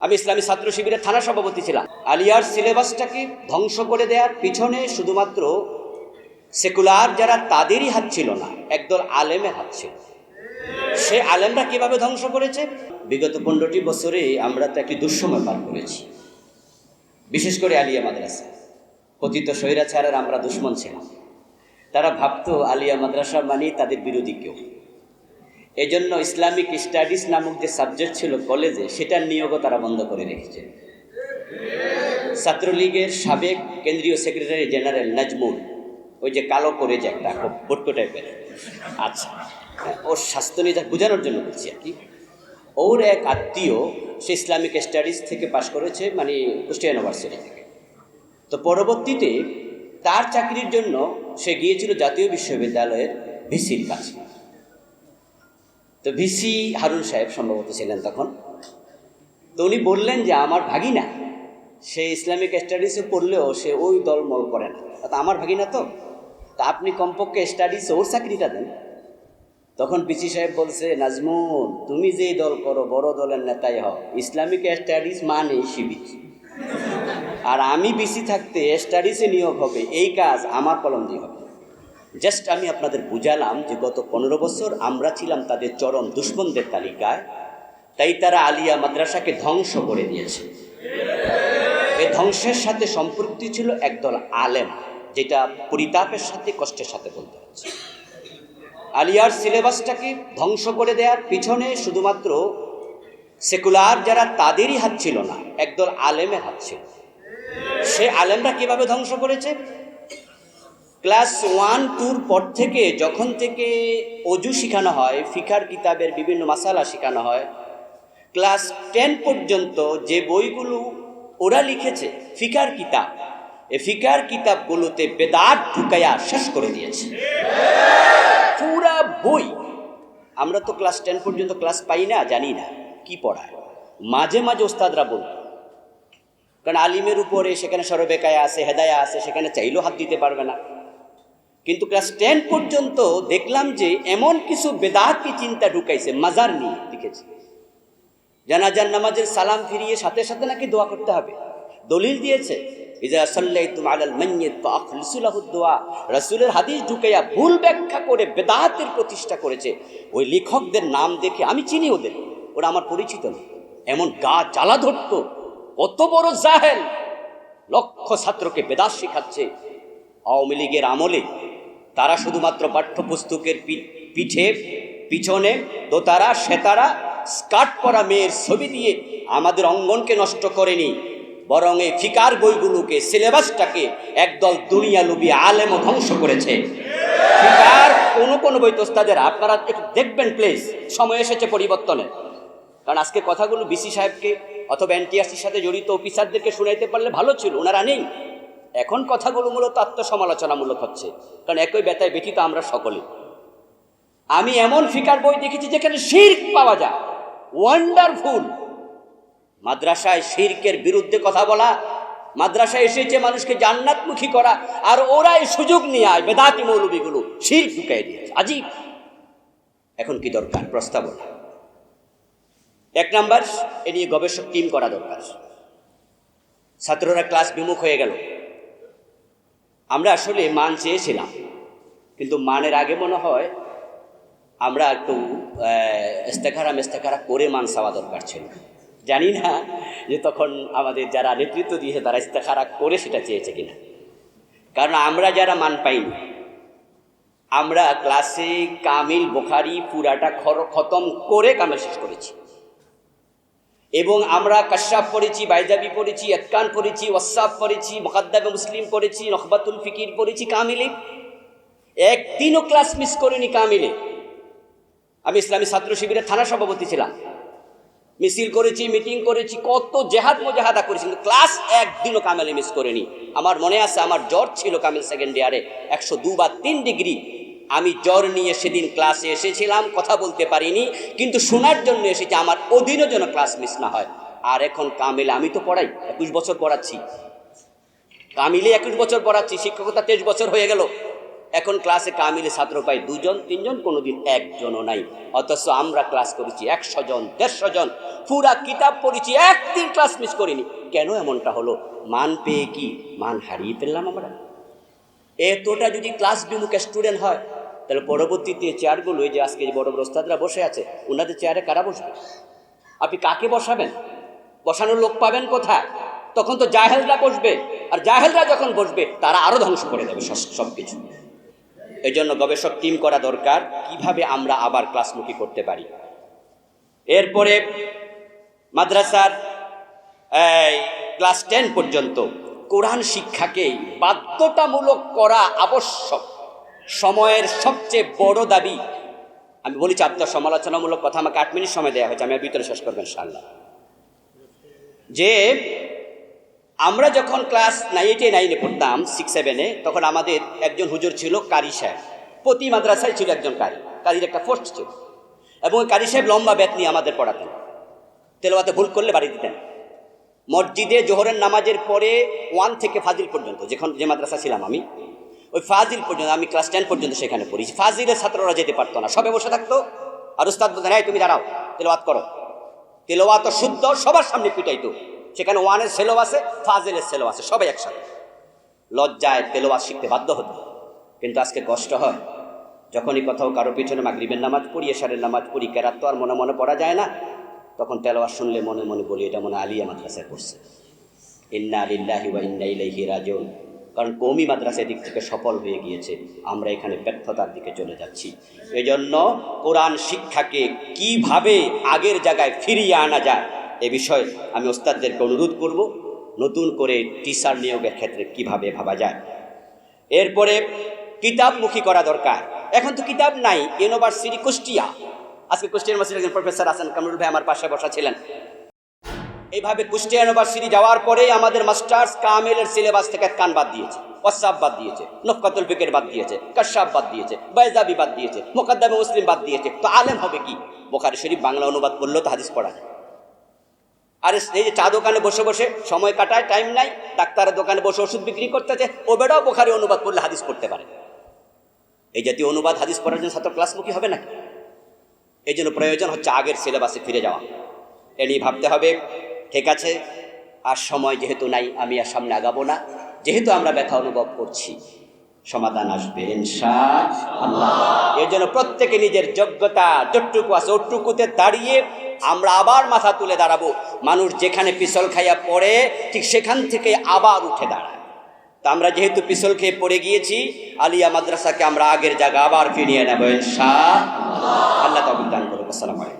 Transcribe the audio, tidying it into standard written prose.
আমি ইসলামী ছাত্র শিবিরের থানা সভাপতি ছিলাম। আলিয়ার সিলেবাসটাকে ধ্বংস করে দেওয়ার পিছনে শুধুমাত্র সেকুলার যারা তাদেরই হাত ছিল না, একদল আলেমের হাত ছিল। সে আলেমরা কিভাবে ধ্বংস করেছে? বিগত 15টি বছরে আমরা তো একটি দুঃসময় পার করেছি। বিশেষ করে আলিয়া মাদ্রাসা পতিত স্বৈরাচারের আমরা দুশ্মন ছিলাম। তারা ভাবতো আলিয়া মাদ্রাসা মানে তাদের বিরোধী কেউ। এজন্য ইসলামিক স্টাডিজ নামক যে সাবজেক্ট ছিল কলেজে, সেটার নিয়োগও তারা বন্ধ করে রেখেছে। ছাত্রলীগের সাবেক কেন্দ্রীয় সেক্রেটারি জেনারেল নাজমুল, ওই যে কালো করে যে একটা খুব বট্টো টাইপের, আচ্ছা ওর স্বাস্থ্য নিয়ে বোঝানোর জন্য বলছি আর কি। ওর এক আত্মীয় সে ইসলামিক স্টাডিজ থেকে পাশ করেছে, মানে কুষ্টিয়া ইউনিভার্সিটি থেকে। তো পরবর্তীতে তার চাকরির জন্য সে গিয়েছিল জাতীয় বিশ্ববিদ্যালয়ের ভিসির কাছে। তো ভিসি হারুন সাহেব সম্ভবত ছিলেন তখন। তো উনি বললেন যে আমার ভাগিনা সে ইসলামিক স্টাডিজে পড়লেও সে ওই দলমল করে না, তা আমার ভাগিনা তো, তা আপনি কমপক্ষে স্টাডিজে ওর চাকরিটা দেন। তখন ভিসি সাহেব বলছে, নাজমুল তুমি যেই দল করো বড় দলের নেতাই হও, ইসলামিক স্টাডিজ মানে শিবির, আর আমি ভিসি থাকতে স্টাডিজে নিয়োগ হবে এই কাজ আমার কলম দিয়ে হবে। জাস্ট আমি আপনাদের বুঝালাম যে গত 15 বছর আমরা ছিলাম তাদের চরম দুশ্মনদের তালিকায়, তাই তারা আলিয়া মাদ্রাসাকে ধ্বংস করে দিয়েছে। এই ধ্বংসের সাথে সম্পৃক্ত ছিল একদল আলেম, যেটা পরিতাপের সাথে কষ্টের সাথে বলতে হচ্ছে। আলিয়ার সিলেবাসটাকে ধ্বংস করে দেওয়ার পিছনে শুধুমাত্র সেকুলার যারা তাদেরই হাত ছিল না, একদল আলেমের হাত ছিল। সে আলেমরা কিভাবে ধ্বংস করেছে? ক্লাস 1-2 পর থেকে যখন থেকে অজু শেখানো হয়, ফিকার কিতাবের বিভিন্ন মাসালা শেখানো হয়, ক্লাস 10 পর্যন্ত যে বইগুলো ওরা লিখেছে ফিকার কিতাব, এই ফিকার কিতাবগুলোতে বেদাত ঢুকাইয়া শেষ করে দিয়েছে পুরা বই। আমরা তো ক্লাস 10 পর্যন্ত ক্লাস পাই না, জানি না কি পড়ায়। মাঝে মাঝে ওস্তাদরা বলতো, কারণ আলিমের উপরে সেখানে সরবেকায়া আছে, হেদায়া আছে, সেখানে চাইলেও হাত দিতে পারবে না। কিন্তু ক্লাস 10 পর্যন্ত দেখলাম যে এমন কিছু বেদাতি চিন্তা ঢুকাইছে, মাজার নিয়ে লিখেছে। জানাজার নামাজের সালাম ফিরিয়ে সাথে সাথে নাকি দোয়া করতে হবে, দলিল দিয়েছে ইজা সাল্লাইতুম আলাল মাইয়িত ফাআখলিসু লাহু দুআ। রাসূলের হাদিস ঢুকাইয়া ভুল ব্যাখ্যা করে বেদাতের প্রতিষ্ঠা করেছে। ওই লেখকদের নাম দেখে আমি চিনি ওদের, ওরা আমার পরিচিত না। এমন গা জ্বালা ধরতো, কত বড় জাহেল, লক্ষ ছাত্রকে বেদাত শেখাচ্ছে। আওয়ামী লীগের আমলে তারা শুধুমাত্র পাঠ্যপুস্তকের পিছনে দোতারা সেতারা স্কার্ট পরা মেয়ের ছবি দিয়ে আমাদের অঙ্গনকে নষ্ট করেনি, বরং এই ফিকার বইগুলোকে, সিলেবাসটাকে একদল দুনিয়ালুবী আলেমও ধ্বংস করেছে। ফিকার কোন বই তো ওস্তাদের আপনারা একটু দেখবেন প্লিজ, সময় এসেছে পরিবর্তনের। কারণ আজকে কথাগুলো বিসি সাহেবকে অথবা এনটিআরসির সাথে জড়িত অফিসারদেরকে শুনাইতে পারলে ভালো ছিল, ওনারা নেই। এখন কথাগুলো মূলত আত্মসমালোচনামূলক হচ্ছে, কারণ একই ব্যথায় ব্যথিত আমরা সকলে। আমি এমন ফিকার বই দেখেছি যেখানে শিরক পাওয়া যায়, ওয়ান্ডারফুল। মাদ্রাসায় শিরকের বিরুদ্ধে কথা বলা, মাদ্রাসায় এসেছে মানুষকে জান্নাতমুখী করা, আর ওরা এই সুযোগ নিয়ে আয় বেদাতি মৌলবীগুলো শিরক ঢুকাই দিয়েছে। আজীব। এখন কি দরকার? প্রস্তাবনা। 1 নাম্বার, এ নিয়ে গবেষক টিম করা দরকার। ছাত্ররা ক্লাস বিমুখ হয়ে গেল। আমরা আসলে মান চেয়েছিলাম, কিন্তু মানের আগে মনে হয় আমরা একটু ইস্তেখারা করে মান চাওয়া দরকার ছিল। জানি না যে তখন আমাদের যারা নেতৃত্ব দিয়েছে তারা ইস্তেখারা করে সেটা চেয়েছে কিনা। কারণ আমরা যারা মান পাইনি, আমরা ক্লাসে কামিল বুখারী পুরাটা খতম করে কামিল শেষ করেছি, এবং আমরা কাশাফ পড়েছি, বাইজাবি পড়েছি, এতকান পড়েছি, ওয়াসাফ পড়েছি, মুকাদ্দামে মুসলিম পড়েছি, নখবাতুল ফিকির পড়েছি কামিলে। একদিনও ক্লাস মিস করিনি কামিলে। আমি ইসলামী ছাত্র শিবিরের থানা সভাপতি ছিলাম, মিছিল করেছি, মিটিং করেছি, কত জেহাদ মোজাহাদা করেছি, কিন্তু ক্লাস একদিনও কামিলে মিস করিনি। আমার মনে আছে আমার জ্বর ছিল কামিল সেকেন্ড ইয়ারে 102 বা 3 ডিগ্রি। আমি জ্বর নিয়ে সেদিন ক্লাসে এসেছিলাম, কথা বলতে পারিনি, কিন্তু শোনার জন্য এসেছি আমার অধীনও যেন ক্লাস মিস না হয়। আর এখন কামিলে আমি তো পড়াই, 21 বছর পড়াচ্ছি, কামিলে 21 বছর পড়াচ্ছি, শিক্ষকতা 23 বছর হয়ে গেল। এখন ক্লাসে কামিলে ছাত্র পাই 2 জন 3 জন, কোনোদিন একজনও নাই। অথচ আমরা ক্লাস করেছি 100 জন 150 জন, পুরা কিতাব পড়েছি, একদিন ক্লাস মিস করিনি। কেন এমনটা হলো? মান পেয়ে কি মান হারিয়ে ফেললাম আমরা? এতটা যদি ক্লাস বিমুখ স্টুডেন্ট হয়, তাহলে পরবর্তীতে চেয়ারগুলো, যে আজকে যে বড় বড় ওস্তাদরা বসে আছে, ওনাদের চেয়ারে কারা বসবে? আপনি কাকে বসাবেন? বসানোর লোক পাবেন কোথায়? তখন তো জাহেলরা বসবে, আর জাহেলরা যখন বসবে তারা আরো ধ্বংস করে দেবে সব কিছু। এই জন্য গবেষক টিম করা দরকার, কিভাবে আমরা আবার ক্লাসমুখী করতে পারি। এরপরে মাদ্রাসার ক্লাস 10 পর্যন্ত কোরআন শিক্ষাকে বাধ্যতামূলক করা আবশ্যক। সময়ের সবচেয়ে বড় দাবি, আমি বলেছি আত্মসমালোচনামূলক কথা, আমাকে 8 মিনিট সময় দেওয়া হয়েছে, আমি ভিতরে শেষ করবেন ইনশাআল্লাহ। যে আমরা যখন ক্লাস 9-এ পড়তাম, 6-7-এ, তখন আমাদের একজন হুজুর ছিল কারি সাহেব। প্রতি মাদ্রাসায় ছিল একজন কারির একটা পোস্ট ছিল, এবং কারি সাহেব লম্বা বেত নিয়ে আমাদের পড়াতেন। তেলাওয়াতে ভুল করলে বাড়ি দিতেন। মসজিদে জোহরের নামাজের পরে 1 থেকে ফাজিল পর্যন্ত, যে মাদ্রাসা ছিলাম আমি, ওই ফাজিল পর্যন্ত, আমি ক্লাস 10 পর্যন্ত সেখানে পড়েছি। ফাজিলের ছাত্ররা যেতে পারতো না, সবে বসে থাকতো, আর উস্তাদ বলতেন, এই তুমি দাঁড়াও, তেলাওয়াত করো। তেলাওয়াত শুদ্ধ, সবার সামনে পিটাইতো। সেখানে 1-এর ছেলেও আছে, ফাজিলের ছেলেও আছে, সবাই একসাথে। লজ্জায় তেলাওয়াত শিখতে বাধ্য হতো। কিন্তু আজকে কষ্ট হয়, যখনই কোথাও কারো পিছনে মাগরিবের নামাজ পড়ি, এশারের নামাজ পড়ি, কেরাত তো আর মনে মনে পড়া যায় না, তখন তেলাওয়াত শুনলে মনে মনে বলি, এটা মনে আলিয়া মাদ্রাসায় পড়ছে। ইন্না লিল্লাহি ওয়া ইন্না ইলাইহি রাজিউন। কারণ কওমি মাদ্রাসা দিক থেকে সফল হয়ে গিয়েছে, আমরা এখানে ব্যর্থতার দিকে চলে যাচ্ছি। এই জন্য কোরআন শিক্ষাকে কিভাবে আগের জায়গায় ফিরিয়ে আনা যায়, এ বিষয়ে আমি ওস্তাদদেরকে অনুরোধ করব, নতুন করে টিচার নিয়োগের ক্ষেত্রে কিভাবে ভাবা যায়। এরপরে কিতাবমুখী করা দরকার। এখন তো কিতাব নাই। ইউনিভার্সিটি কুষ্টিয়া, আজকে কুষ্টিয়া ইউনিভার্সিটির একজন প্রফেসর আছেন, কামরুল ভাই আমার পাশে বসা ছিলেন। এইভাবে কুষ্টিয়া ইউনিভার্সিটি যাওয়ার পরেই আমাদের মাস্টার্স কামেলের সিলেবাস থেকে কান বাদ দিয়েছে, ওয়াসাব বাদ দিয়েছে, নফকাতুল ফিকের বাদ দিয়েছে, কাশাব বাদ দিয়েছে, বাইজাবি বাদ দিয়েছে, মুকাদ্দামে মুসলিম বাদ দিয়েছে। তো আলেম হবে কি? বুখারী শরীফ বাংলা অনুবাদ করলেও তো হাদিস পড়া যায়। আর এই যে চা দোকানে বসে বসে সময় কাটায়, টাইম নাই, ডাক্তারের দোকানে বসে ওষুধ বিক্রি করতেছে, ও বেটাও বুখারী অনুবাদ করলে হাদিস পড়তে পারে। এই জাতীয় অনুবাদ হাদিস পড়ার জন্য ছাত্র ক্লাসমুখী হবে নাকি? এই জন্য প্রয়োজন হচ্ছে আগের সিলেবাসে ফিরে যাওয়া। এ নিয়ে ভাবতে হবে। ঠিক আছে, আর সময় যেহেতু নাই, আমি আর সামনে আগাবো না। যেহেতু আমরা ব্যথা অনুভব করছি, সমাধান আসবে ইনশাআল্লাহ। এর জন্য প্রত্যেকে নিজের যোগ্যতা যতটুকু আছে ওটুকুতে দাঁড়িয়ে আমরা আবার মাথা তুলে দাঁড়াবো। মানুষ যেখানে পিছল খাইয়া পড়ে, ঠিক সেখান থেকে আবার উঠে দাঁড়ায়। তা আমরা যেহেতু পিছল খেয়ে পড়ে গিয়েছি, আলিয়া মাদ্রাসাকে আমরা আগের জায়গা আবার ফিরিয়ে নেব ইনশাআল্লাহ। আল্লাহ তাআলা দান করুন। আসসালামু আলাইকুম।